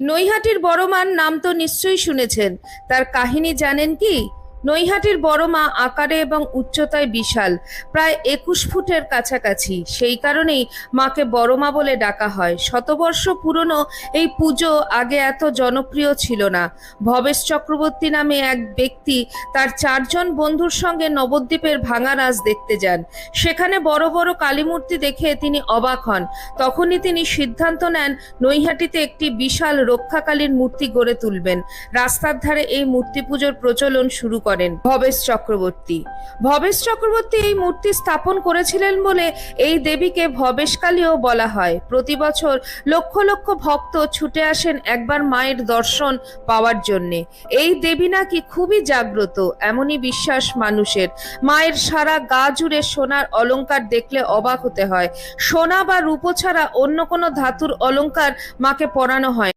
নৈহাটির বড় মার নাম তো নিশ্চয়ই শুনেছেন। তার কাহিনী জানেন কি? নৈহাটির বড় মা আকারে এবং উচ্চতায় বিশাল, প্রায় 21 ফুটের কাছাকাছি। সেই কারণেই মাকে বড় মা বলে ডাকা হয়। শতবর্ষ পুরনো এই পুজো আগে এত জনপ্রিয় ছিল না। ভবেশ চক্রবর্তী নামে এক ব্যক্তি তার 4 জন বন্ধুর সঙ্গে নবদ্বীপের ভাঙা রাস দেখতে যান। সেখানে বড় বড় কালী মূর্তি দেখে তিনি অবাক হন। তখনই তিনি সিদ্ধান্ত নেন নৈহাটিতে একটি বিশাল রক্ষাকালীর মূর্তি গড়ে তুলবেন। রাস্তার ধারে এই মূর্তি পুজোর প্রচলন শুরু করেন ভবেশ চক্রবর্তী। ভবেশ চক্রবর্তী এই মূর্তি স্থাপন করেছিলেন বলে এই দেবীকে ভবেশকালীও বলা হয়। প্রতি বছর লক্ষ লক্ষ ভক্ত ছুটে আসেন একবার মায়ের দর্শন পাওয়ার জন্যে। এই দেবী নাকি খুবই জাগ্রত, এমনই বিশ্বাস মানুষের। মায়ের সারা গা জুড়ে সোনার অলংকার দেখলে অবাক হতে হয়। সোনা বা রূপো ছাড়া অন্য কোনো ধাতুর অলংকার মাকে পরানো হয়